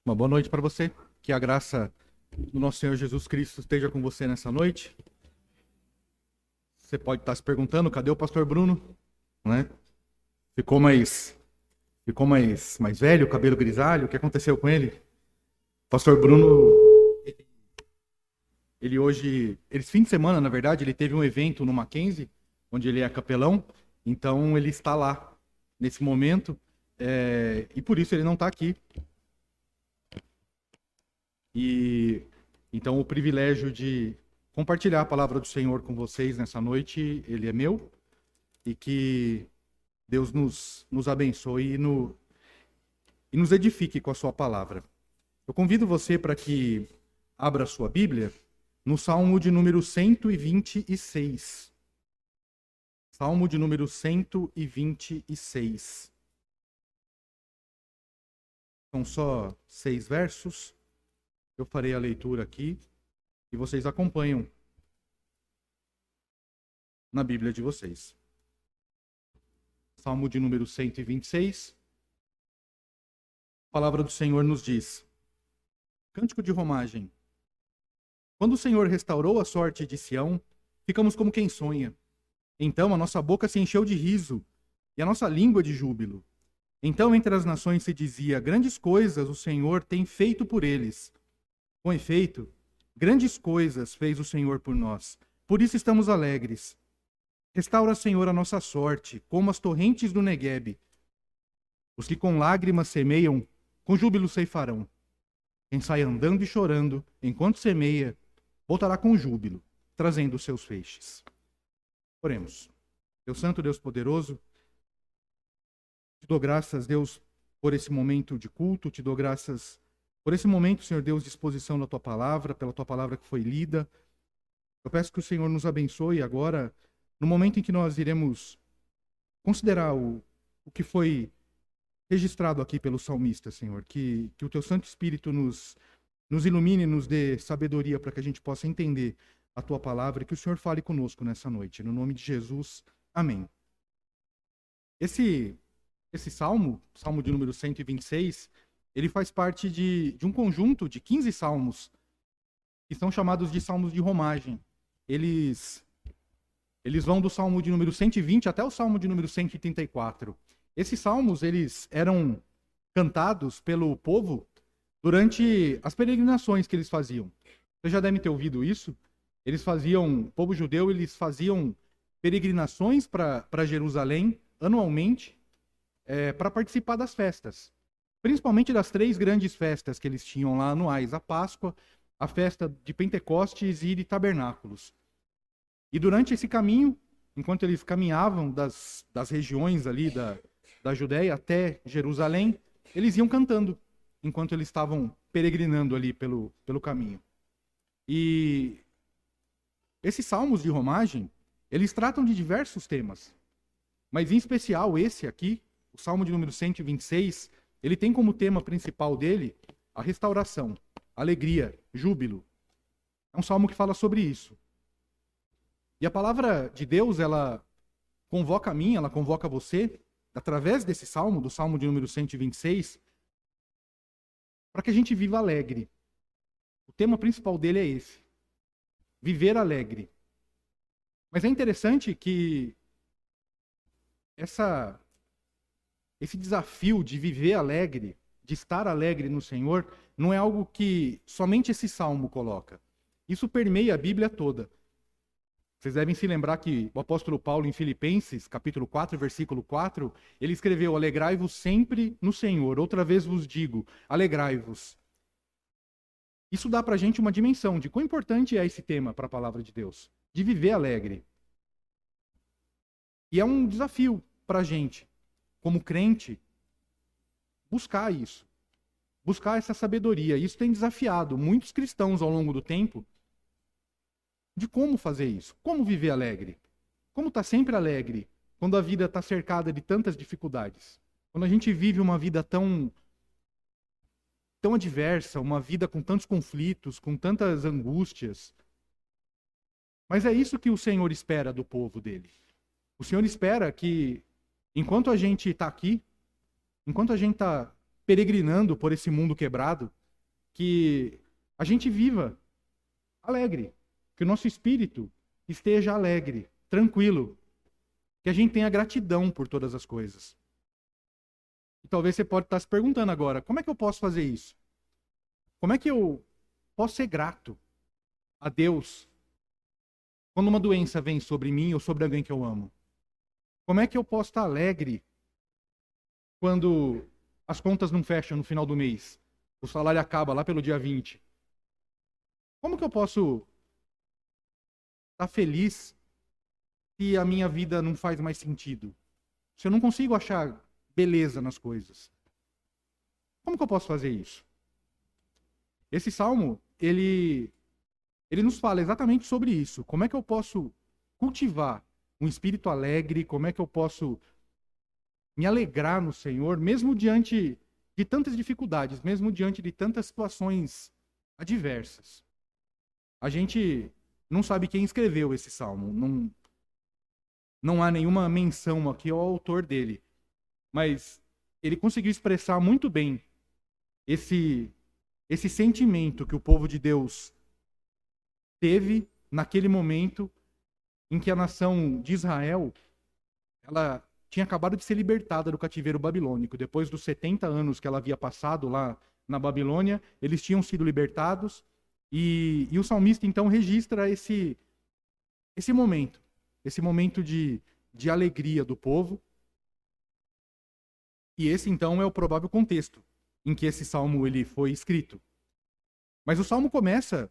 Uma boa noite para você. Que a graça do nosso Senhor Jesus Cristo esteja com você nessa noite. Você pode estar se perguntando, cadê o pastor Bruno? Né? Ficou mais velho, cabelo grisalho, o que aconteceu com ele? O pastor Bruno, esse fim de semana, na verdade, ele teve um evento no Mackenzie, onde ele é capelão, então ele está lá nesse momento, e por isso ele não está aqui. E então o privilégio de compartilhar a palavra do Senhor com vocês nessa noite, ele é meu, e que Deus nos abençoe e nos edifique com a sua palavra. Eu convido você para que abra a sua Bíblia no Salmo de número 126. Salmo de número 126. São só 6 versos. Eu farei a leitura aqui e vocês acompanham na Bíblia de vocês. Salmo de número 126. A palavra do Senhor nos diz: Cântico de romagem. Quando o Senhor restaurou a sorte de Sião, ficamos como quem sonha. Então a nossa boca se encheu de riso e a nossa língua de júbilo. Então entre as nações se dizia: grandes coisas o Senhor tem feito por eles. Com efeito, grandes coisas fez o Senhor por nós. Por isso estamos alegres. Restaura, Senhor, a nossa sorte, como as torrentes do Neguebe. Os que com lágrimas semeiam, com júbilo ceifarão. Quem sai andando e chorando, enquanto semeia, voltará com júbilo, trazendo os seus feixes. Oremos. Deus Santo, Deus Poderoso, te dou graças, Deus, por esse momento de culto, te dou graças por esse momento, Senhor Deus, de exposição da Tua Palavra, pela Tua Palavra que foi lida. Eu peço que o Senhor nos abençoe agora, no momento em que nós iremos considerar o que foi registrado aqui pelo salmista, Senhor. Que o Teu Santo Espírito nos ilumine, nos dê sabedoria para que a gente possa entender a Tua Palavra e que o Senhor fale conosco nessa noite. No nome de Jesus, amém. Esse salmo de número 126, ele faz parte de um conjunto de 15 salmos, que são chamados de salmos de romagem. Eles vão do salmo de número 120 até o salmo de número 134. Esses salmos, eles eram cantados pelo povo durante as peregrinações que eles faziam. Você já deve ter ouvido isso. O povo judeu, eles faziam peregrinações para Jerusalém anualmente, para participar das festas. Principalmente das 3 grandes festas que eles tinham lá anuais: a Páscoa, a festa de Pentecostes e de Tabernáculos. E durante esse caminho, enquanto eles caminhavam das regiões ali da Judéia até Jerusalém, eles iam cantando, enquanto eles estavam peregrinando ali pelo caminho. E esses salmos de romagem, eles tratam de diversos temas, mas em especial esse aqui, o Salmo de número 126, ele tem como tema principal dele a restauração, alegria, júbilo. É um salmo que fala sobre isso. E a palavra de Deus, ela convoca a mim, ela convoca você, através desse salmo, do salmo de número 126, para que a gente viva alegre. O tema principal dele é esse: viver alegre. Mas é interessante que esse desafio de viver alegre, de estar alegre no Senhor, não é algo que somente esse salmo coloca. Isso permeia a Bíblia toda. Vocês devem se lembrar que o apóstolo Paulo, em Filipenses, capítulo 4, versículo 4, ele escreveu: alegrai-vos sempre no Senhor. Outra vez vos digo, alegrai-vos. Isso dá para a gente uma dimensão de quão importante é esse tema para a palavra de Deus, de viver alegre. E é um desafio para a gente, como crente, buscar isso, buscar essa sabedoria. Isso tem desafiado muitos cristãos ao longo do tempo de como fazer isso, como viver alegre, como estar sempre alegre quando a vida está cercada de tantas dificuldades, quando a gente vive uma vida tão adversa, uma vida com tantos conflitos, com tantas angústias. Mas é isso que o Senhor espera do povo dele. O Senhor espera que, enquanto a gente está aqui, enquanto a gente está peregrinando por esse mundo quebrado, que a gente viva alegre, que o nosso espírito esteja alegre, tranquilo, que a gente tenha gratidão por todas as coisas. E talvez você pode estar se perguntando agora, como é que eu posso fazer isso? Como é que eu posso ser grato a Deus quando uma doença vem sobre mim ou sobre alguém que eu amo? Como é que eu posso estar alegre quando as contas não fecham no final do mês? O salário acaba lá pelo dia 20. Como que eu posso estar feliz se a minha vida não faz mais sentido? Se eu não consigo achar beleza nas coisas? Como que eu posso fazer isso? Esse salmo, ele nos fala exatamente sobre isso. Como é que eu posso cultivar um espírito alegre? Como é que eu posso me alegrar no Senhor, mesmo diante de tantas dificuldades, mesmo diante de tantas situações adversas? A gente não sabe quem escreveu esse salmo. Não há nenhuma menção aqui ao autor dele. Mas ele conseguiu expressar muito bem esse sentimento que o povo de Deus teve naquele momento em que a nação de Israel, ela tinha acabado de ser libertada do cativeiro babilônico. Depois dos 70 anos que ela havia passado lá na Babilônia, eles tinham sido libertados. E o salmista, então, registra esse momento de alegria do povo. E esse, então, é o provável contexto em que esse salmo ele foi escrito. Mas o salmo começa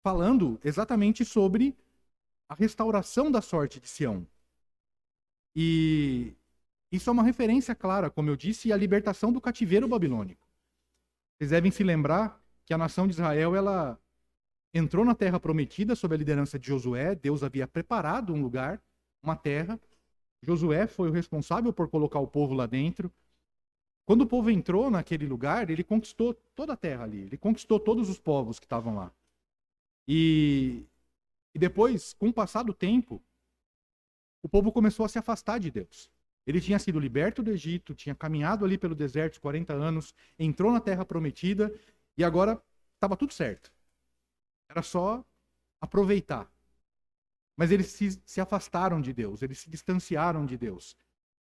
falando exatamente sobre a restauração da sorte de Sião. E isso é uma referência clara, como eu disse, à libertação do cativeiro babilônico. Vocês devem se lembrar que a nação de Israel, ela entrou na terra prometida sob a liderança de Josué. Deus havia preparado um lugar, uma terra. Josué foi o responsável por colocar o povo lá dentro. Quando o povo entrou naquele lugar, ele conquistou toda a terra ali. Ele conquistou todos os povos que estavam lá. E depois, com o passar do tempo, o povo começou a se afastar de Deus. Ele tinha sido liberto do Egito, tinha caminhado ali pelo deserto 40 anos, entrou na terra prometida e agora estava tudo certo. Era só aproveitar. Mas eles se afastaram de Deus, eles se distanciaram de Deus.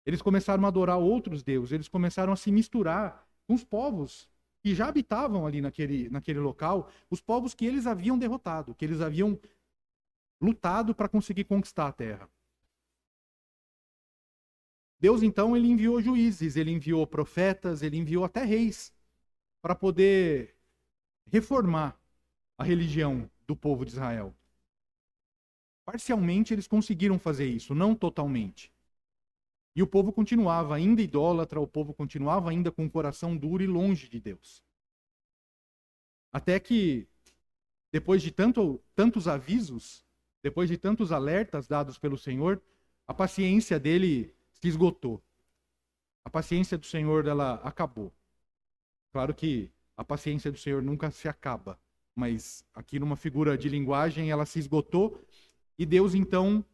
Eles começaram a adorar outros deuses, eles começaram a se misturar com os povos que já habitavam ali naquele local, os povos que eles haviam derrotado, que eles haviam lutado para conseguir conquistar a terra. Deus, então, ele enviou juízes, ele enviou profetas, ele enviou até reis para poder reformar a religião do povo de Israel. Parcialmente eles conseguiram fazer isso, não totalmente. E o povo continuava ainda idólatra, o povo continuava ainda com o coração duro e longe de Deus. Até que, depois de tantos avisos, depois de tantos alertas dados pelo Senhor, a paciência dele se esgotou. A paciência do Senhor, ela acabou. Claro que a paciência do Senhor nunca se acaba, mas aqui numa figura de linguagem ela se esgotou e Deus então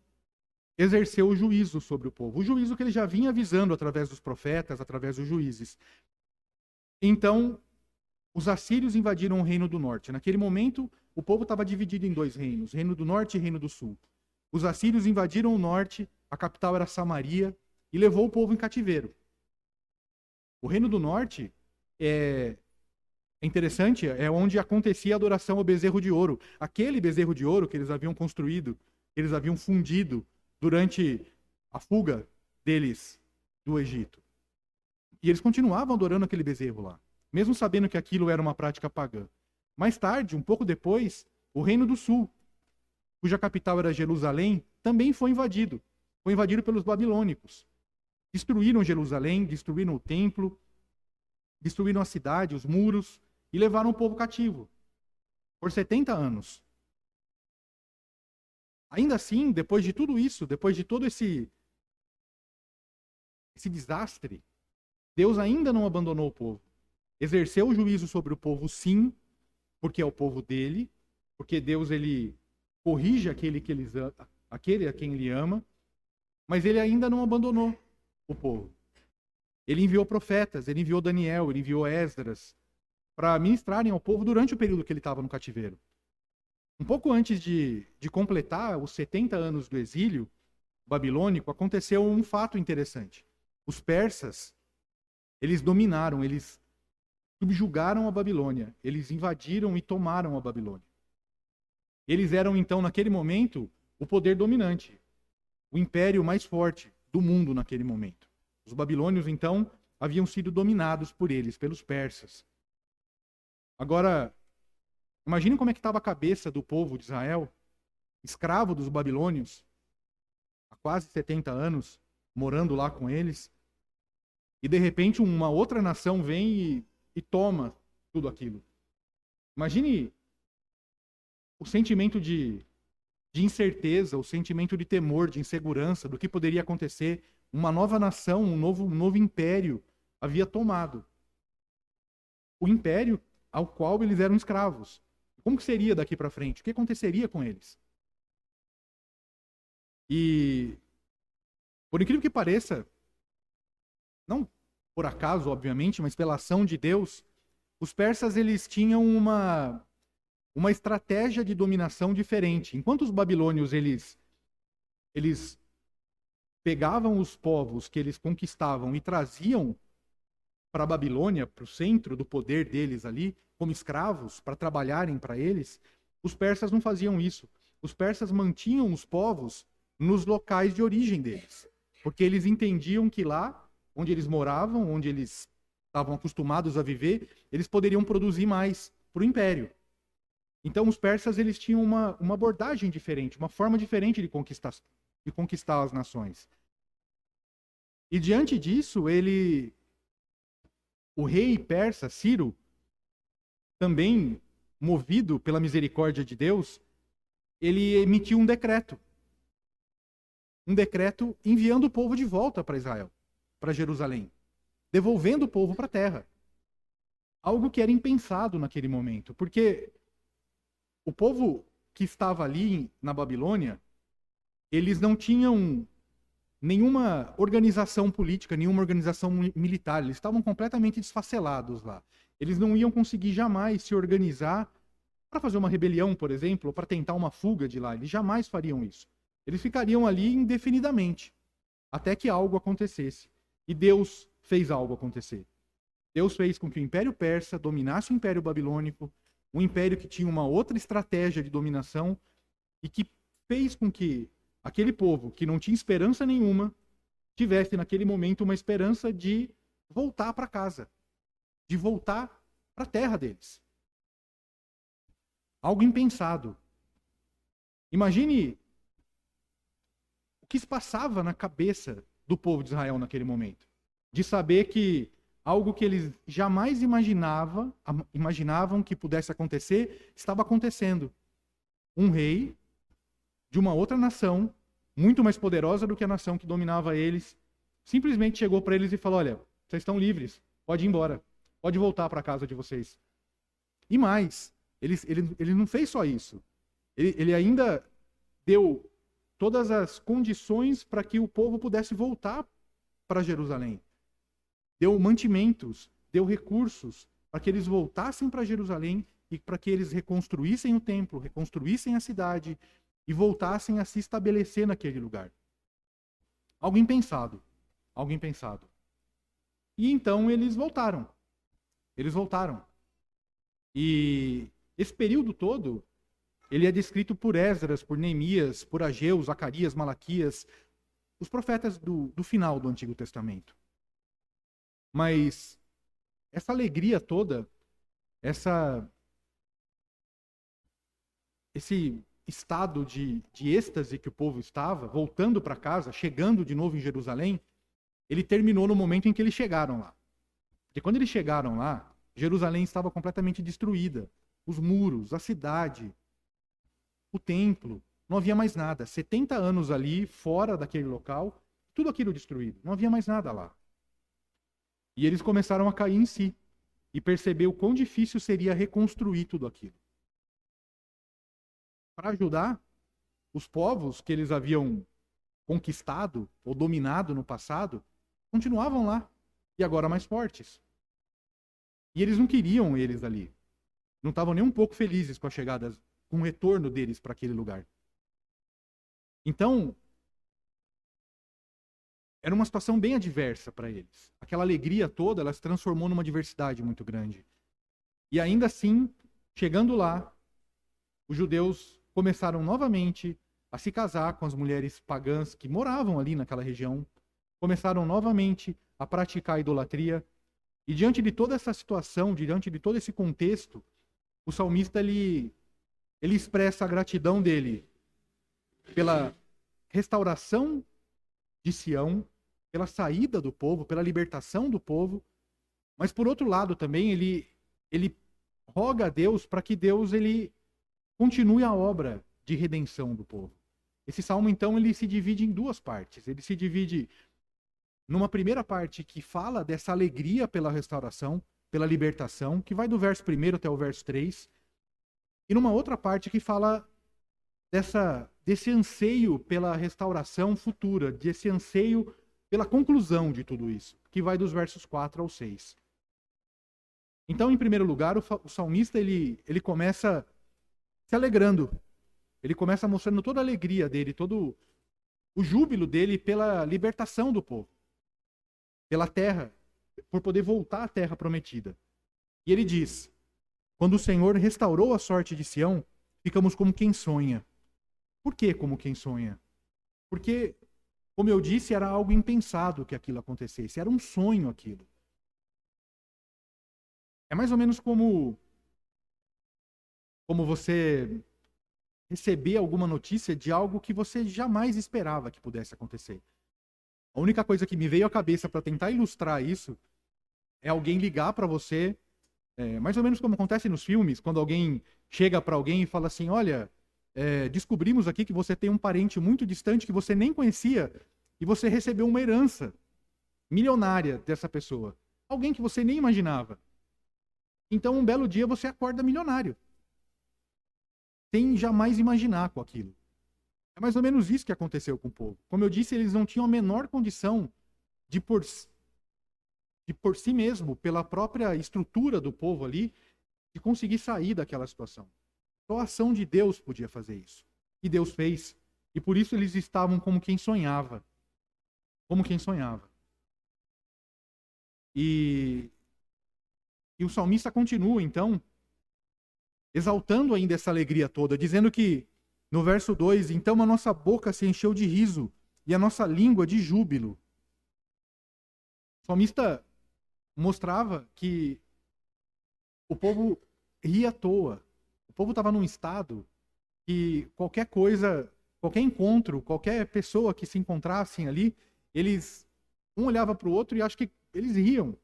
exerceu o juízo sobre o povo. O juízo que ele já vinha avisando através dos profetas, através dos juízes. Então, os assírios invadiram o reino do norte. Naquele momento, o povo estava dividido em dois reinos, reino do norte e reino do sul. Os assírios invadiram o norte, a capital era Samaria, e levou o povo em cativeiro. O reino do norte é interessante, é onde acontecia a adoração ao bezerro de ouro. Aquele bezerro de ouro que eles haviam construído, eles haviam fundido durante a fuga deles do Egito. E eles continuavam adorando aquele bezerro lá, mesmo sabendo que aquilo era uma prática pagã. Mais tarde, um pouco depois, o reino do sul, cuja capital era Jerusalém, também foi invadido. Foi invadido pelos babilônicos. Destruíram Jerusalém, destruíram o templo, destruíram a cidade, os muros, e levaram o povo cativo por 70 anos. Ainda assim, depois de tudo isso, depois de todo esse desastre, Deus ainda não abandonou o povo. Exerceu o juízo sobre o povo, sim, porque é o povo dele, porque Deus ele corrige aquele a quem ele ama, mas ele ainda não abandonou o povo. Ele enviou profetas, ele enviou Daniel, ele enviou Esdras, para ministrarem ao povo durante o período que ele estava no cativeiro. Um pouco antes de completar os 70 anos do exílio babilônico, aconteceu um fato interessante. Os persas, eles dominaram, eles subjugaram a Babilônia, eles invadiram e tomaram a Babilônia. Eles eram, então, naquele momento, o poder dominante, o império mais forte do mundo naquele momento. Os babilônios, então, haviam sido dominados por eles, pelos persas. Agora, imaginem como é que estava a cabeça do povo de Israel, escravo dos babilônios, há quase 70 anos, morando lá com eles, e de repente uma outra nação vem e toma tudo aquilo. Imagine o sentimento de incerteza, o sentimento de temor, de insegurança, do que poderia acontecer. Uma nova nação, um novo império havia tomado. O império ao qual eles eram escravos. Como que seria daqui para frente? O que aconteceria com eles? E, por incrível que pareça, não por acaso, obviamente, mas pela ação de Deus, os persas eles tinham uma estratégia de dominação diferente. Enquanto os babilônios eles pegavam os povos que eles conquistavam e traziam para a Babilônia, para o centro do poder deles ali, como escravos, para trabalharem para eles, os persas não faziam isso. Os persas mantinham os povos nos locais de origem deles, porque eles entendiam que lá, onde eles moravam, onde eles estavam acostumados a viver, eles poderiam produzir mais para o império. Então, os persas eles tinham uma abordagem diferente, uma forma diferente de conquistar as nações. E diante disso, o rei persa, Ciro, também movido pela misericórdia de Deus, ele emitiu um decreto. Um decreto enviando o povo de volta para Israel, para Jerusalém, devolvendo o povo para a terra. Algo que era impensado naquele momento, porque o povo que estava ali na Babilônia, eles não tinham nenhuma organização política, nenhuma organização militar. Eles estavam completamente desfacelados lá. Eles não iam conseguir jamais se organizar para fazer uma rebelião, por exemplo, ou para tentar uma fuga de lá. Eles jamais fariam isso. Eles ficariam ali indefinidamente, até que algo acontecesse. E Deus fez algo acontecer. Deus fez com que o Império Persa dominasse o Império Babilônico, um império que tinha uma outra estratégia de dominação e que fez com que aquele povo que não tinha esperança nenhuma tivesse naquele momento uma esperança de voltar para casa, de voltar para a terra deles. Algo impensado. Imagine o que se passava na cabeça do povo de Israel naquele momento, de saber que algo que eles jamais imaginavam que pudesse acontecer, estava acontecendo. Um rei de uma outra nação, muito mais poderosa do que a nação que dominava eles, simplesmente chegou para eles e falou: olha, vocês estão livres, pode ir embora, pode voltar para a casa de vocês. E mais, ele não fez só isso. Ele ainda deu todas as condições para que o povo pudesse voltar para Jerusalém. Deu mantimentos, deu recursos para que eles voltassem para Jerusalém e para que eles reconstruíssem o templo, reconstruíssem a cidade e voltassem a se estabelecer naquele lugar. Algo impensado. Algo impensado. E então eles voltaram. Eles voltaram. E esse período todo, ele é descrito por Esdras, por Neemias, por Ageu, Zacarias, Malaquias, os profetas do final do Antigo Testamento. Mas essa alegria toda, esse estado de êxtase que o povo estava, voltando para casa, chegando de novo em Jerusalém, ele terminou no momento em que eles chegaram lá. Porque quando eles chegaram lá, Jerusalém estava completamente destruída. Os muros, a cidade, o templo, não havia mais nada. 70 anos ali, fora daquele local, tudo aquilo destruído. Não havia mais nada lá. E eles começaram a cair em si e perceber o quão difícil seria reconstruir tudo aquilo. Para ajudar, os povos que eles haviam conquistado ou dominado no passado continuavam lá, e agora mais fortes. E eles não queriam eles ali. Não estavam nem um pouco felizes com a chegada, com o retorno deles para aquele lugar. Então, era uma situação bem adversa para eles. Aquela alegria toda, ela se transformou numa diversidade muito grande. E ainda assim, chegando lá, os judeus começaram novamente a se casar com as mulheres pagãs que moravam ali naquela região, começaram novamente a praticar a idolatria. E diante de toda essa situação, diante de todo esse contexto, o salmista ele expressa a gratidão dele pela restauração de Sião, pela saída do povo, pela libertação do povo, mas por outro lado também ele roga a Deus para que Deus ele continue a obra de redenção do povo. Esse salmo então ele se divide em duas partes. Ele se divide numa primeira parte que fala dessa alegria pela restauração, pela libertação, que vai do verso 1 até o verso 3, e numa outra parte que fala desse anseio pela restauração futura, desse anseio pela conclusão de tudo isso, que vai dos versos 4 ao 6. Então, em primeiro lugar, o salmista ele começa se alegrando. Ele começa mostrando toda a alegria dele, todo o júbilo dele pela libertação do povo, pela terra, por poder voltar à terra prometida. E ele diz: quando o Senhor restaurou a sorte de Sião, ficamos como quem sonha. Por que como quem sonha? Porque, como eu disse, era algo impensado que aquilo acontecesse. Era um sonho aquilo. É mais ou menos como você receber alguma notícia de algo que você jamais esperava que pudesse acontecer. A única coisa que me veio à cabeça para tentar ilustrar isso é alguém ligar para você, mais ou menos como acontece nos filmes, quando alguém chega para alguém e fala assim: olha, descobrimos aqui que você tem um parente muito distante que você nem conhecia e você recebeu uma herança milionária dessa pessoa. Alguém que você nem imaginava. Então, um belo dia você acorda milionário, sem jamais imaginar com aquilo. É mais ou menos isso que aconteceu com o povo. Como eu disse, eles não tinham a menor condição de por si mesmo, pela própria estrutura do povo ali, de conseguir sair daquela situação. Só a ação de Deus podia fazer isso. E Deus fez. E por isso eles estavam como quem sonhava. Como quem sonhava. E o salmista continua, então, exaltando ainda essa alegria toda, dizendo que, no verso 2, então a nossa boca se encheu de riso e a nossa língua de júbilo. O salmista mostrava que o povo ria à toa. O povo estava num estado que qualquer coisa, qualquer encontro, qualquer pessoa que se encontrassem ali, um olhava para o outro e acho que eles riam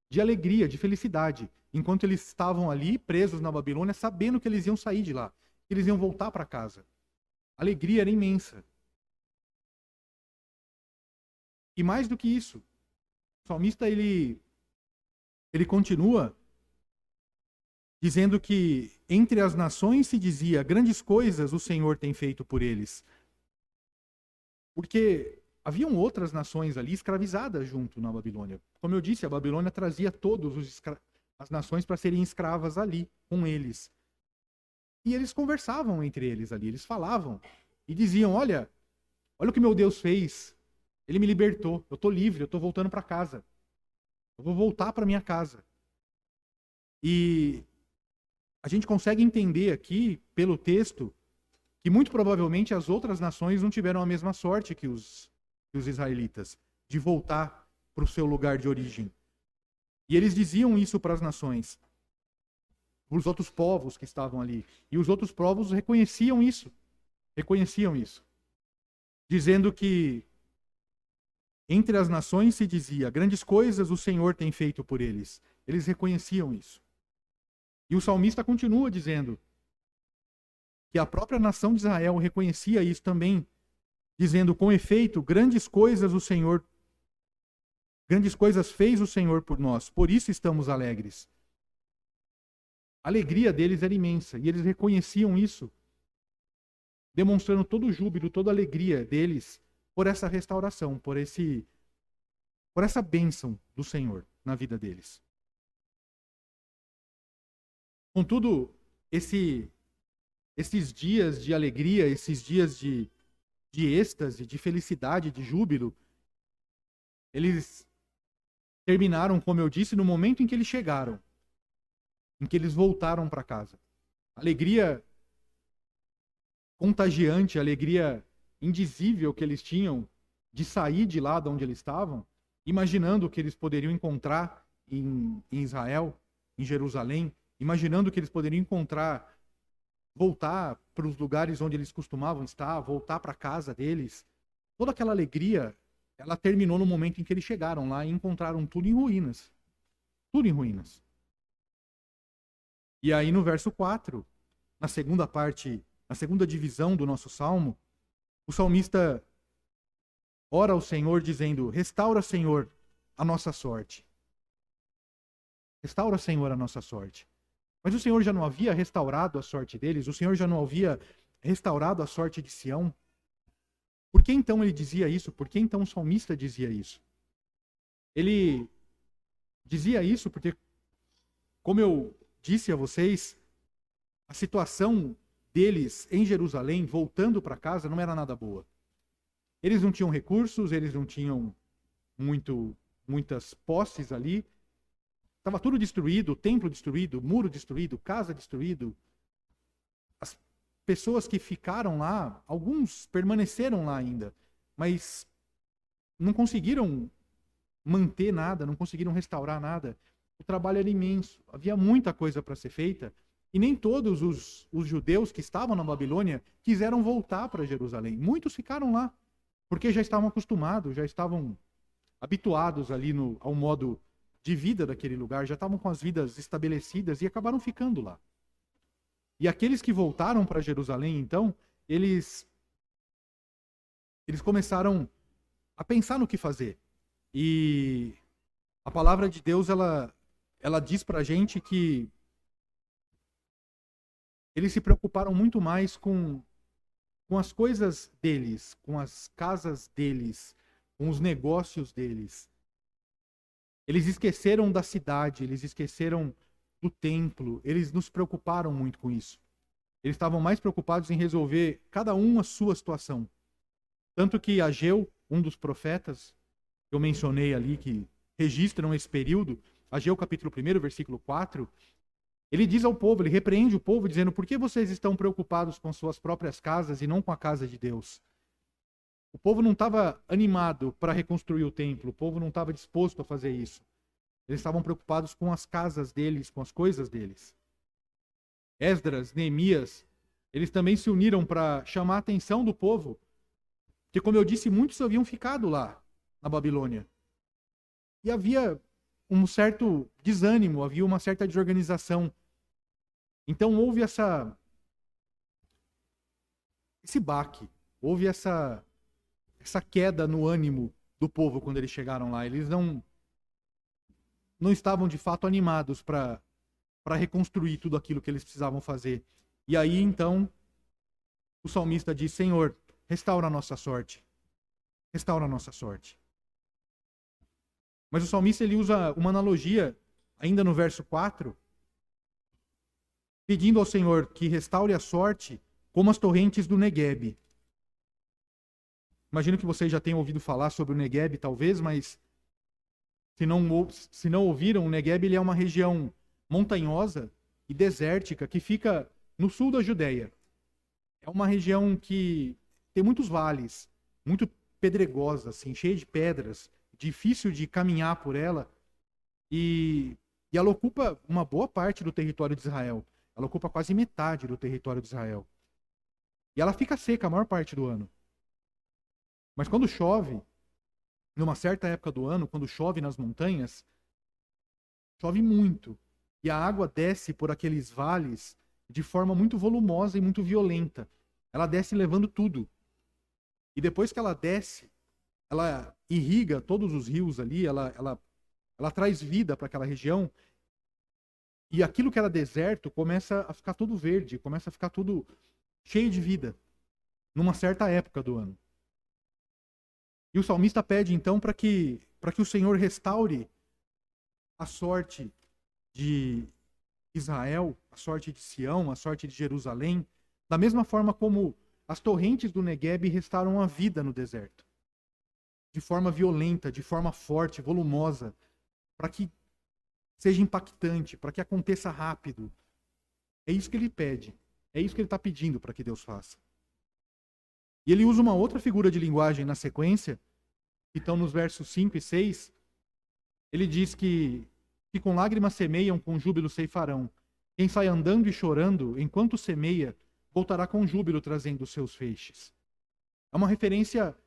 de alegria, de felicidade, enquanto eles estavam ali presos na Babilônia, sabendo que eles iam sair de lá, que eles iam voltar para casa. A alegria era imensa. E mais do que isso, o salmista ele continua dizendo que entre as nações se dizia: grandes coisas o Senhor tem feito por eles. Porque haviam outras nações ali escravizadas junto na Babilônia. Como eu disse, a Babilônia trazia as nações para serem escravas ali, com eles. E eles conversavam entre eles ali, eles falavam e diziam: olha o que meu Deus fez, ele me libertou, eu estou livre, eu estou voltando para casa, eu vou voltar para minha casa. E a gente consegue entender aqui, pelo texto, que muito provavelmente as outras nações não tiveram a mesma sorte que os israelitas, de voltar para o seu lugar de origem. E eles diziam isso para as nações, para os outros povos que estavam ali. E os outros povos reconheciam isso, dizendo que entre as nações se dizia: grandes coisas o Senhor tem feito por eles. Eles reconheciam isso. E o salmista continua dizendo que a própria nação de Israel reconhecia isso também, dizendo: com efeito, grandes coisas fez o Senhor por nós, por isso estamos alegres. A alegria deles era imensa, e eles reconheciam isso, demonstrando todo o júbilo, toda a alegria deles por essa restauração, por essa bênção do Senhor na vida deles. Contudo, esses dias de alegria, esses dias de êxtase, de felicidade, de júbilo, eles terminaram, como eu disse, no momento em que eles chegaram, em que eles voltaram para casa. Alegria contagiante, alegria indizível que eles tinham de sair de lá de onde eles estavam, imaginando o que eles poderiam encontrar em Israel, em Jerusalém, imaginando que eles poderiam encontrar, voltar para os lugares onde eles costumavam estar, voltar para a casa deles. Toda aquela alegria, ela terminou no momento em que eles chegaram lá e encontraram tudo em ruínas. Tudo em ruínas. E aí no verso 4, na segunda parte, na segunda divisão do nosso salmo, o salmista ora ao Senhor dizendo: restaura, Senhor, a nossa sorte. Restaura, Senhor, a nossa sorte. Mas o Senhor já não havia restaurado a sorte deles? O Senhor já não havia restaurado a sorte de Sião? Por que então ele dizia isso? Por que então o salmista dizia isso? Ele dizia isso porque, como eu disse a vocês, a situação deles em Jerusalém, voltando para casa, não era nada boa. Eles não tinham recursos, eles não tinham muitas posses ali. Estava tudo destruído, templo destruído, muro destruído, casa destruído. As pessoas que ficaram lá, alguns permaneceram lá ainda, mas não conseguiram manter nada, não conseguiram restaurar nada. O trabalho era imenso, havia muita coisa para ser feita, e nem todos os judeus que estavam na Babilônia quiseram voltar para Jerusalém. Muitos ficaram lá, porque já estavam acostumados, já estavam habituados ali ao modo de vida daquele lugar, já estavam com as vidas estabelecidas e acabaram ficando lá. E aqueles que voltaram para Jerusalém, então, eles começaram a pensar no que fazer. E a palavra de Deus, ela diz para a gente que eles se preocuparam muito mais com as coisas deles, com as casas deles, com os negócios deles. Eles esqueceram da cidade, eles esqueceram do templo, eles não se preocuparam muito com isso. Eles estavam mais preocupados em resolver cada um a sua situação. Tanto que Ageu, um dos profetas que eu mencionei ali, que registram esse período, Ageu capítulo 1, versículo 4, ele diz ao povo, ele repreende o povo dizendo: por que vocês estão preocupados com suas próprias casas e não com a casa de Deus? O povo não estava animado para reconstruir o templo, o povo não estava disposto a fazer isso. Eles estavam preocupados com as casas deles, com as coisas deles. Esdras, Neemias, eles também se uniram para chamar a atenção do povo, porque, como eu disse, muitos haviam ficado lá na Babilônia. E havia um certo desânimo, havia uma certa desorganização. Então houve esse baque, houve essa queda no ânimo do povo quando eles chegaram lá. Eles não estavam de fato animados para reconstruir tudo aquilo que eles precisavam fazer. E aí então o salmista diz: Senhor, restaura a nossa sorte. Restaura a nossa sorte. Mas o salmista ele usa uma analogia, ainda no verso 4, pedindo ao Senhor que restaure a sorte como as torrentes do Negueb. Imagino que vocês já tenham ouvido falar sobre o Negueb, talvez, mas se não ouviram, o Negueb ele é uma região montanhosa e desértica que fica no sul da Judéia. É uma região que tem muitos vales, muito pedregosa, assim, cheia de pedras, difícil de caminhar por ela, e ela ocupa uma boa parte do território de Israel. Ela ocupa quase metade do território de Israel. E ela fica seca a maior parte do ano. Mas quando chove, numa certa época do ano, quando chove nas montanhas, chove muito. E a água desce por aqueles vales de forma muito volumosa e muito violenta. Ela desce levando tudo. E depois que ela desce, ela irriga todos os rios ali, ela traz vida para aquela região. E aquilo que era deserto começa a ficar tudo verde, começa a ficar tudo cheio de vida, numa certa época do ano. E o salmista pede então para que o Senhor restaure a sorte de Israel, a sorte de Sião, a sorte de Jerusalém, da mesma forma como as torrentes do Negueb restauram a vida no deserto. De forma violenta, de forma forte, volumosa, para que seja impactante, para que aconteça rápido. É isso que ele pede. É isso que ele está pedindo para que Deus faça. E ele usa uma outra figura de linguagem na sequência, que estão nos versos 5 e 6. Ele diz que com lágrimas semeiam, com júbilo ceifarão. Quem sai andando e chorando, enquanto semeia, voltará com júbilo trazendo os seus feixes. É uma referência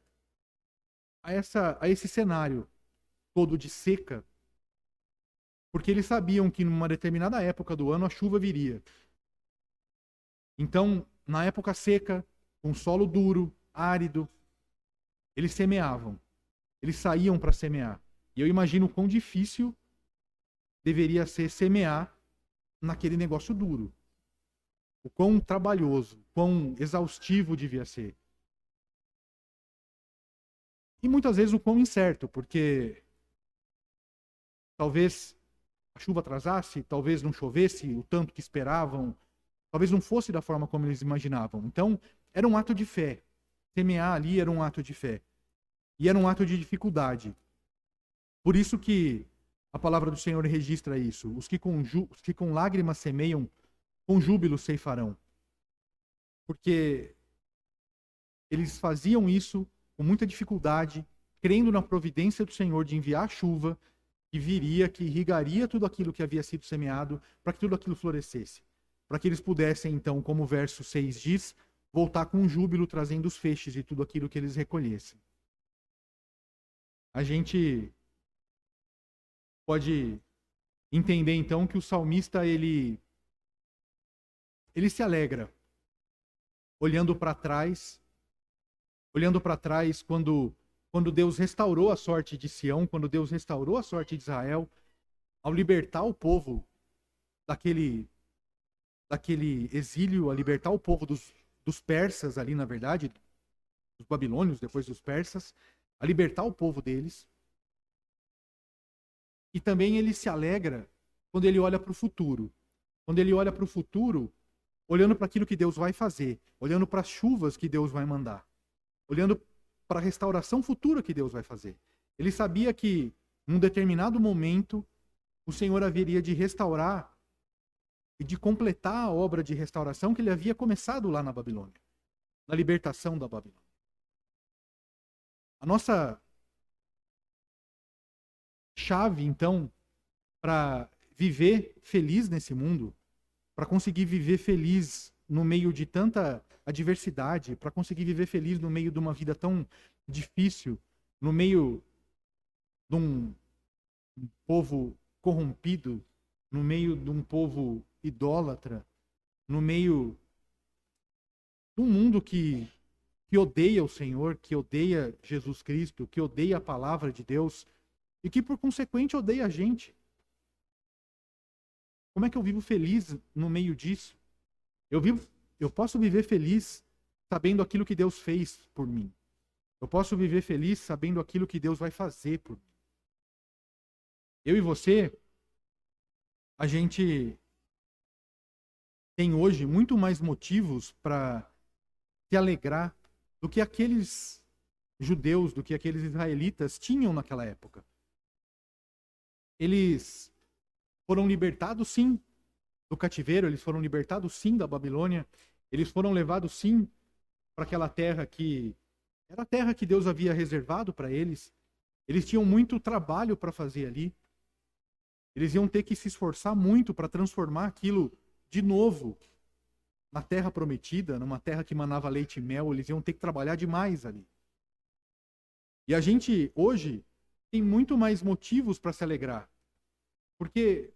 a esse cenário todo de seca, porque eles sabiam que numa determinada época do ano a chuva viria. Então, na época seca, com solo duro, árido, eles semeavam. Eles saíam para semear. E eu imagino o quão difícil deveria ser semear naquele negócio duro. O quão trabalhoso, o quão exaustivo devia ser. E muitas vezes o quão incerto, porque talvez a chuva atrasasse, talvez não chovesse o tanto que esperavam, talvez não fosse da forma como eles imaginavam. Então, era um ato de fé. Semear ali era um ato de fé. E era um ato de dificuldade. Por isso que a palavra do Senhor registra isso. Os que com lágrimas semeiam, com júbilo ceifarão. Porque eles faziam isso com muita dificuldade, crendo na providência do Senhor de enviar a chuva, que viria, que irrigaria tudo aquilo que havia sido semeado, para que tudo aquilo florescesse. Para que eles pudessem, então, como o verso 6 diz, voltar com júbilo, trazendo os feixes de tudo aquilo que eles recolhessem. A gente pode entender, então, que o salmista, ele se alegra, olhando para trás quando Deus restaurou a sorte de Sião, quando Deus restaurou a sorte de Israel, ao libertar o povo daquele exílio, a libertar o povo dos persas ali, na verdade, dos babilônios, depois dos persas, a libertar o povo deles. E também ele se alegra quando ele olha para o futuro. Quando ele olha para o futuro, olhando para aquilo que Deus vai fazer, olhando para as chuvas que Deus vai mandar, olhando para a restauração futura que Deus vai fazer. Ele sabia que, num determinado momento, o Senhor haveria de restaurar e de completar a obra de restauração que ele havia começado lá na Babilônia, na libertação da Babilônia. A nossa chave, então, para viver feliz nesse mundo, para conseguir viver feliz no meio de tanta adversidade, para conseguir viver feliz no meio de uma vida tão difícil, no meio de um povo corrompido, no meio de um povo idólatra, no meio de um mundo que odeia o Senhor, que odeia Jesus Cristo, que odeia a palavra de Deus e que, por consequente, odeia a gente. Como é que eu vivo feliz no meio disso? Eu posso viver feliz sabendo aquilo que Deus fez por mim. Eu posso viver feliz sabendo aquilo que Deus vai fazer por mim. Eu e você, a gente tem hoje muito mais motivos para se alegrar do que aqueles judeus, do que aqueles israelitas tinham naquela época. Eles foram libertados, sim, do cativeiro, eles foram libertados, sim, da Babilônia, eles foram levados, sim, para aquela terra que era a terra que Deus havia reservado para eles. Eles tinham muito trabalho para fazer ali. Eles iam ter que se esforçar muito para transformar aquilo de novo na terra prometida, numa terra que manava leite e mel. Eles iam ter que trabalhar demais ali. E a gente, hoje, tem muito mais motivos para se alegrar. Porque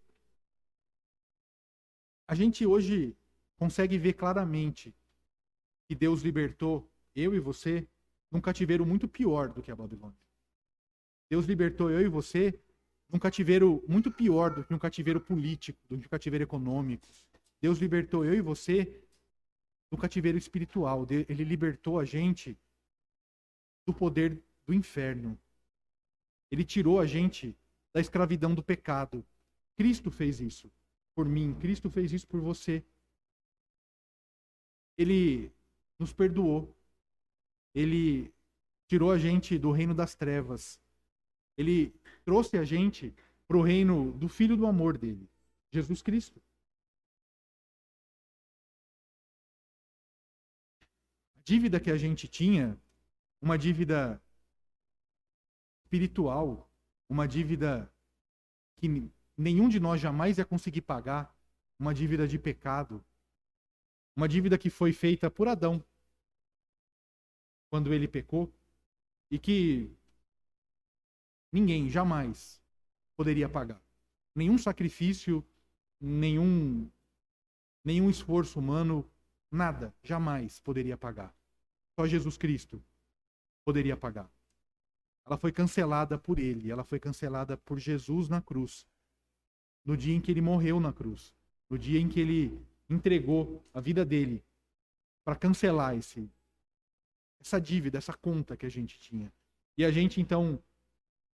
a gente hoje consegue ver claramente que Deus libertou eu e você num cativeiro muito pior do que a Babilônia. Deus libertou eu e você num cativeiro muito pior do que um cativeiro político, do que um cativeiro econômico. Deus libertou eu e você do cativeiro espiritual. Ele libertou a gente do poder do inferno. Ele tirou a gente da escravidão do pecado. Cristo fez isso. por mim, Cristo fez isso por você. Ele nos perdoou. Ele tirou a gente do reino das trevas. Ele trouxe a gente para o reino do Filho do amor dele, Jesus Cristo. A dívida que a gente tinha, uma dívida espiritual, uma dívida que nenhum de nós jamais ia conseguir pagar, uma dívida de pecado, uma dívida que foi feita por Adão, quando ele pecou, e que ninguém jamais poderia pagar. Nenhum sacrifício, nenhum esforço humano, nada, jamais poderia pagar. Só Jesus Cristo poderia pagar. Ela foi cancelada por ele, ela foi cancelada por Jesus na cruz. No dia em que ele morreu na cruz, no dia em que ele entregou a vida dele para cancelar essa dívida, essa conta que a gente tinha. E a gente então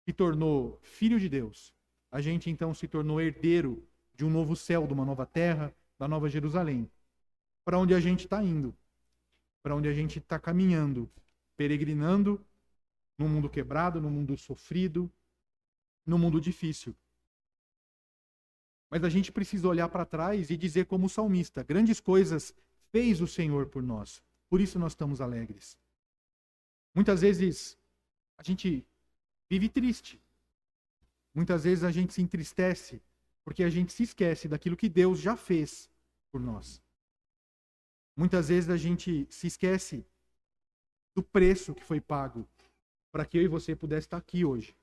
se tornou filho de Deus. A gente então se tornou herdeiro de um novo céu, de uma nova terra, da nova Jerusalém. Para onde a gente está indo, para onde a gente está caminhando, peregrinando no mundo quebrado, no mundo sofrido, no mundo difícil. Mas a gente precisa olhar para trás e dizer como o salmista, grandes coisas fez o Senhor por nós. Por isso nós estamos alegres. Muitas vezes a gente vive triste. Muitas vezes a gente se entristece porque a gente se esquece daquilo que Deus já fez por nós. Muitas vezes a gente se esquece do preço que foi pago para que eu e você pudesse estar aqui hoje.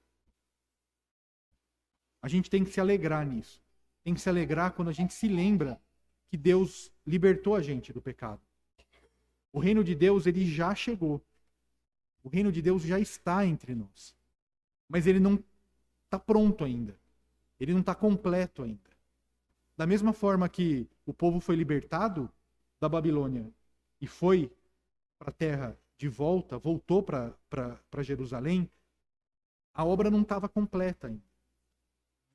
A gente tem que se alegrar nisso. Tem que se alegrar quando a gente se lembra que Deus libertou a gente do pecado. O reino de Deus, ele já chegou. O reino de Deus já está entre nós. Mas ele não está pronto ainda. Ele não está completo ainda. Da mesma forma que o povo foi libertado da Babilônia e foi para a terra de volta, voltou para Jerusalém, a obra não estava completa ainda.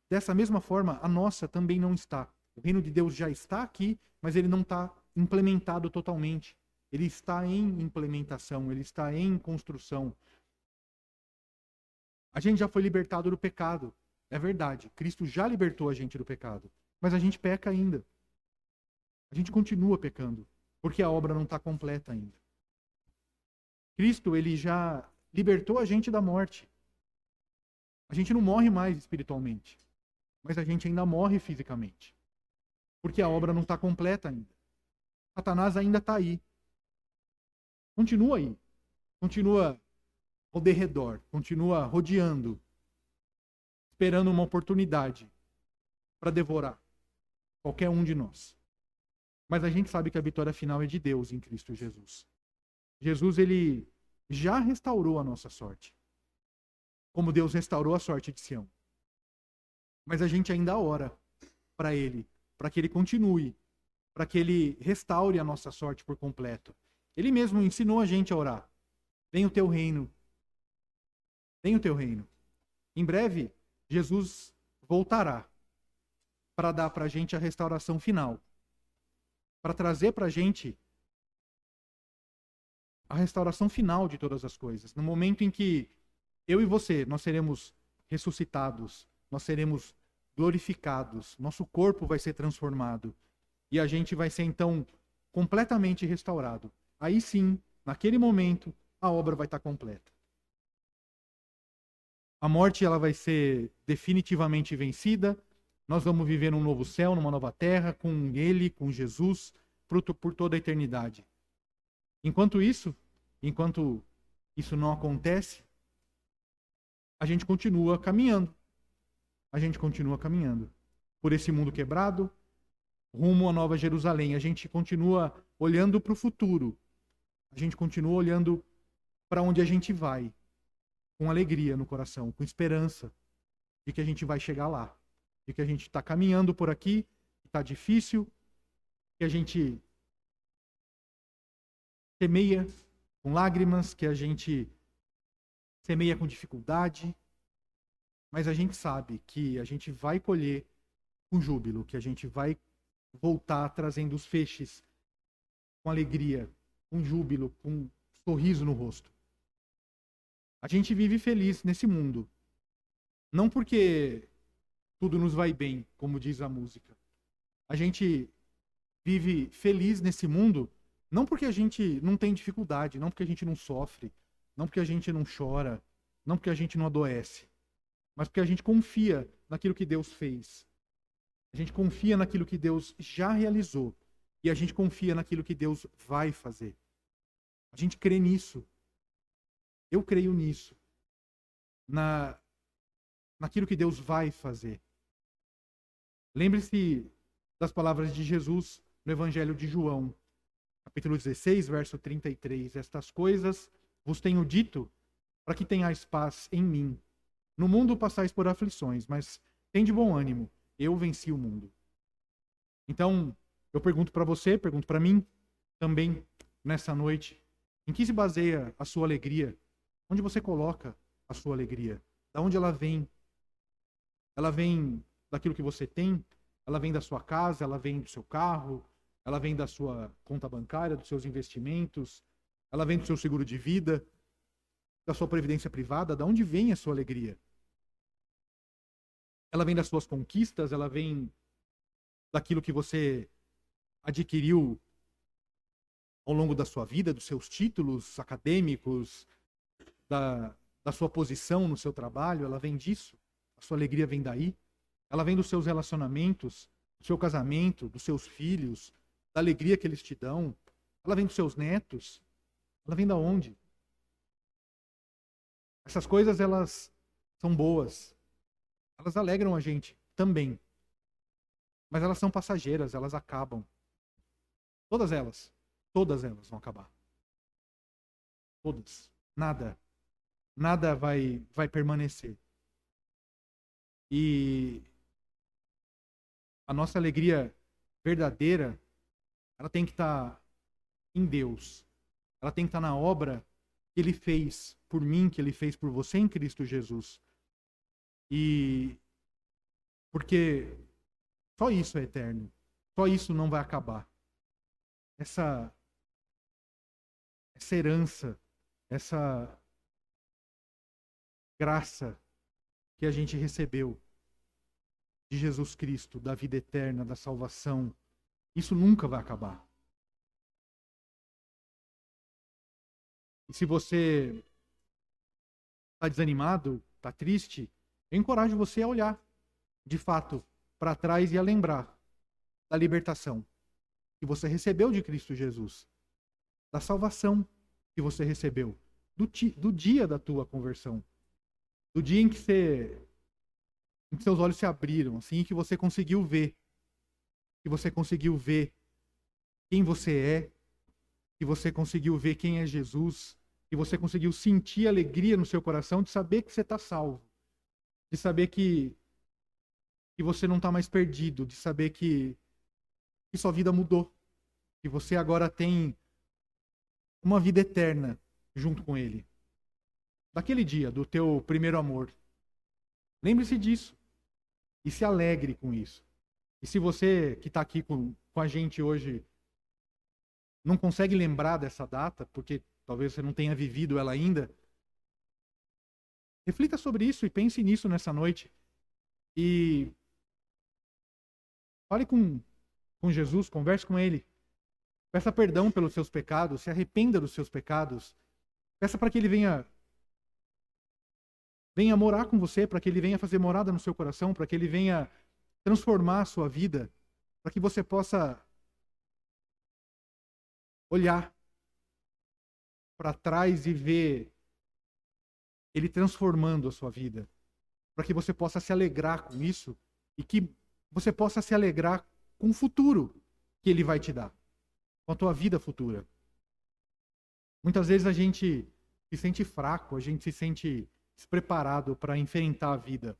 Dessa mesma forma, a nossa também não está. O reino de Deus já está aqui, mas ele não está implementado totalmente. Ele está em implementação, ele está em construção. A gente já foi libertado do pecado. É verdade, Cristo já libertou a gente do pecado. Mas a gente peca ainda. A gente continua pecando, porque a obra não está completa ainda. Cristo, ele já libertou a gente da morte. A gente não morre mais espiritualmente, mas a gente ainda morre fisicamente, porque a obra não está completa ainda. Satanás ainda está aí. Continua aí. Continua ao derredor. Continua rodeando, esperando uma oportunidade para devorar qualquer um de nós. Mas a gente sabe que a vitória final é de Deus em Cristo Jesus. Jesus, ele já restaurou a nossa sorte, como Deus restaurou a sorte de Sião. Mas a gente ainda ora para ele, para que ele continue, para que ele restaure a nossa sorte por completo. Ele mesmo ensinou a gente a orar. Venha o teu reino. Venha o teu reino. Em breve, Jesus voltará para dar para a gente a restauração final. Para trazer para a gente a restauração final de todas as coisas. No momento em que eu e você, nós seremos ressuscitados, nós seremos glorificados, nosso corpo vai ser transformado e a gente vai ser então completamente restaurado. Aí sim, naquele momento, a obra vai estar completa. A morte, ela vai ser definitivamente vencida. Nós vamos viver num novo céu, numa nova terra, com Ele, com Jesus, por toda a eternidade. Enquanto isso não acontece, a gente continua caminhando. A gente continua caminhando por esse mundo quebrado, rumo à Nova Jerusalém. A gente continua olhando para o futuro. A gente continua olhando para onde a gente vai, com alegria no coração, com esperança de que a gente vai chegar lá, de que a gente está caminhando por aqui, que está difícil, que a gente semeia com lágrimas, que a gente semeia com dificuldade, mas a gente sabe que a gente vai colher com júbilo, que a gente vai voltar trazendo os feixes com alegria, com júbilo, com um sorriso no rosto. A gente vive feliz nesse mundo, não porque tudo nos vai bem, como diz a música. A gente vive feliz nesse mundo, não porque a gente não tem dificuldade, não porque a gente não sofre, não porque a gente não chora, não porque a gente não adoece, mas porque a gente confia naquilo que Deus fez. A gente confia naquilo que Deus já realizou. E a gente confia naquilo que Deus vai fazer. A gente crê nisso. Eu creio nisso. Naquilo que Deus vai fazer. Lembre-se das palavras de Jesus no Evangelho de João, capítulo 16, verso 33. Estas coisas vos tenho dito para que tenhais paz em mim. No mundo passais por aflições, mas tende bom ânimo. Eu venci o mundo. Então, eu pergunto para você, pergunto para mim, também nessa noite, em que se baseia a sua alegria? Onde você coloca a sua alegria? Da onde ela vem? Ela vem daquilo que você tem? Ela vem da sua casa? Ela vem do seu carro? Ela vem da sua conta bancária, dos seus investimentos? Ela vem do seu seguro de vida? Da sua previdência privada? Da onde vem a sua alegria? Ela vem das suas conquistas? Ela vem daquilo que você adquiriu ao longo da sua vida, dos seus títulos acadêmicos, da sua posição no seu trabalho? Ela vem disso? A sua alegria vem daí? Ela vem dos seus relacionamentos, do seu casamento, dos seus filhos, da alegria que eles te dão? Ela vem dos seus netos? Ela vem da onde? Essas coisas, elas são boas. Elas alegram a gente também. Mas elas são passageiras, elas acabam. Todas elas vão acabar. Todas. Nada vai permanecer. E a nossa alegria verdadeira, ela tem que estar em Deus. Ela tem que estar na obra que Ele fez por mim, que Ele fez por você em Cristo Jesus. E porque só isso é eterno. Só isso não vai acabar. Essa herança, essa graça que a gente recebeu de Jesus Cristo, da vida eterna, da salvação, isso nunca vai acabar. E se você está desanimado, está triste, eu encorajo você a olhar, de fato, para trás e a lembrar da libertação que você recebeu de Cristo Jesus, da salvação que você recebeu, do dia da tua conversão, do dia em que seus olhos se abriram, assim, que você conseguiu ver, quem você é, que você conseguiu ver quem é Jesus, que você conseguiu sentir alegria no seu coração de saber que você está salvo, de saber que você não está mais perdido, de saber que sua vida mudou, que você agora tem uma vida eterna junto com Ele. Daquele dia, do teu primeiro amor. Lembre-se disso e se alegre com isso. E se você que está aqui com a gente hoje não consegue lembrar dessa data, porque talvez você não tenha vivido ela ainda, reflita sobre isso e pense nisso nessa noite. E fale com Jesus, converse com Ele. Peça perdão pelos seus pecados, se arrependa dos seus pecados. Peça para que Ele venha morar com você, para que Ele venha fazer morada no seu coração, para que Ele venha transformar a sua vida, para que você possa olhar para trás e ver Ele transformando a sua vida, para que você possa se alegrar com isso e que você possa se alegrar com o futuro que Ele vai te dar, com a tua vida futura. Muitas vezes a gente se sente fraco, a gente se sente despreparado para enfrentar a vida.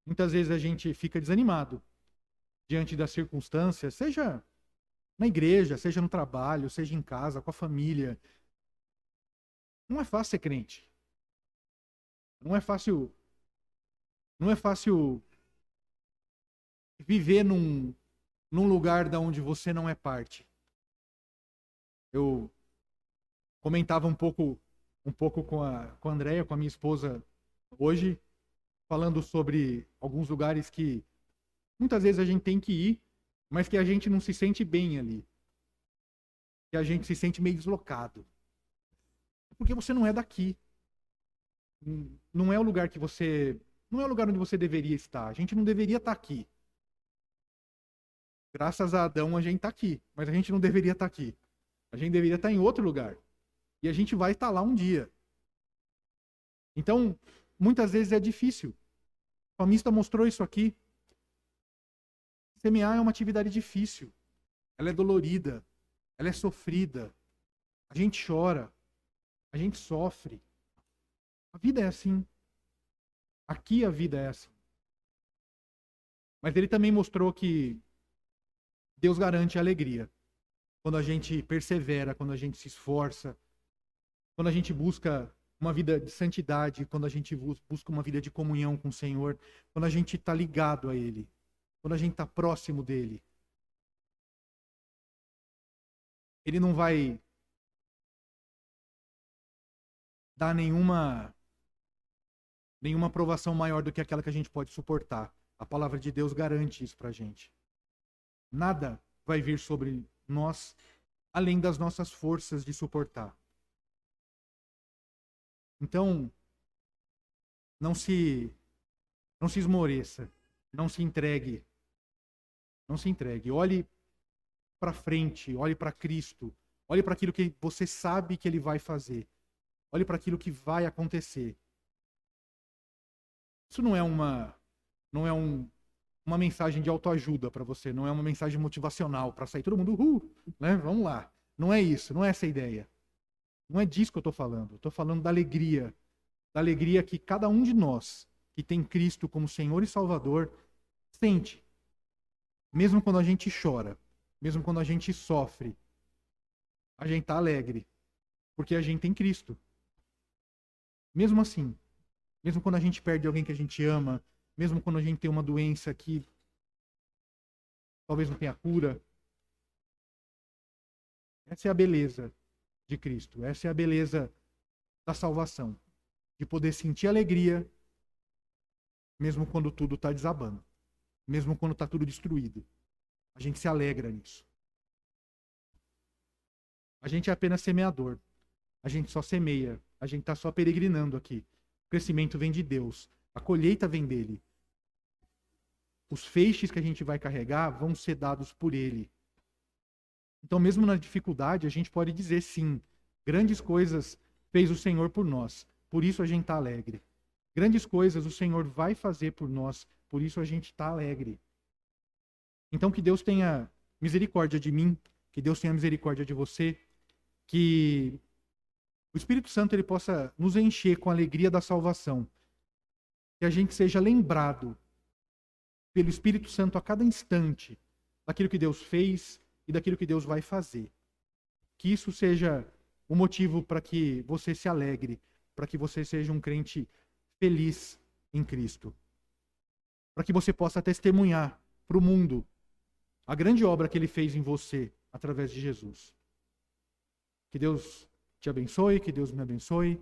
Muitas vezes a gente fica desanimado diante das circunstâncias, seja na igreja, seja no trabalho, seja em casa, com a família. Não é fácil ser crente. Não é fácil viver num lugar da onde você não é parte. Eu comentava um pouco com a Andréia, com a minha esposa, hoje, falando sobre alguns lugares que muitas vezes a gente tem que ir, mas que a gente não se sente bem ali. Que a gente se sente meio deslocado. Porque você não é daqui. Não é o lugar que você... Não é o lugar onde você deveria estar. A gente não deveria estar aqui. Graças a Adão a gente está aqui, mas a gente não deveria estar aqui. A gente deveria estar em outro lugar. E a gente vai estar lá um dia. Então, muitas vezes é difícil. O salmista mostrou isso aqui. Semear é uma atividade difícil. Ela é dolorida. Ela é sofrida. A gente chora. A gente sofre. A vida é assim. Aqui a vida é assim. Mas ele também mostrou que Deus garante a alegria. Quando a gente persevera, quando a gente se esforça, quando a gente busca uma vida de santidade, quando a gente busca uma vida de comunhão com o Senhor, quando a gente está ligado a Ele, quando a gente está próximo dEle. Ele não vai dar nenhuma aprovação maior do que aquela que a gente pode suportar. A palavra de Deus garante isso pra gente. Nada vai vir sobre nós além das nossas forças de suportar. Então, não se esmoreça, não se entregue. Não se entregue. Olhe para frente, olhe para Cristo, olhe para aquilo que você sabe que Ele vai fazer. Olhe para aquilo que vai acontecer. Isso não é uma mensagem de autoajuda para você, não é uma mensagem motivacional para sair todo mundo, né? Vamos lá. Não é isso, não é essa a ideia. Não é disso que eu estou falando. Eu estou falando da alegria que cada um de nós que tem Cristo como Senhor e Salvador sente. Mesmo quando a gente chora, mesmo quando a gente sofre, a gente está alegre, porque a gente tem Cristo. Mesmo assim, mesmo quando a gente perde alguém que a gente ama, mesmo quando a gente tem uma doença que talvez não tenha cura, essa é a beleza de Cristo, essa é a beleza da salvação, de poder sentir alegria, mesmo quando tudo está desabando, mesmo quando está tudo destruído. A gente se alegra nisso. A gente é apenas semeador. A gente só semeia. A gente está só peregrinando aqui. O crescimento vem de Deus. A colheita vem dele. Os feixes que a gente vai carregar vão ser dados por ele. Então, mesmo na dificuldade, a gente pode dizer sim. Grandes coisas fez o Senhor por nós. Por isso a gente está alegre. Grandes coisas o Senhor vai fazer por nós. Por isso a gente está alegre. Então, que Deus tenha misericórdia de mim. Que Deus tenha misericórdia de você. Que o Espírito Santo ele possa nos encher com a alegria da salvação. Que a gente seja lembrado pelo Espírito Santo a cada instante daquilo que Deus fez e daquilo que Deus vai fazer. Que isso seja o motivo para que você se alegre, para que você seja um crente feliz em Cristo. Para que você possa testemunhar para o mundo a grande obra que Ele fez em você através de Jesus. Que Deus te abençoe, que Deus me abençoe.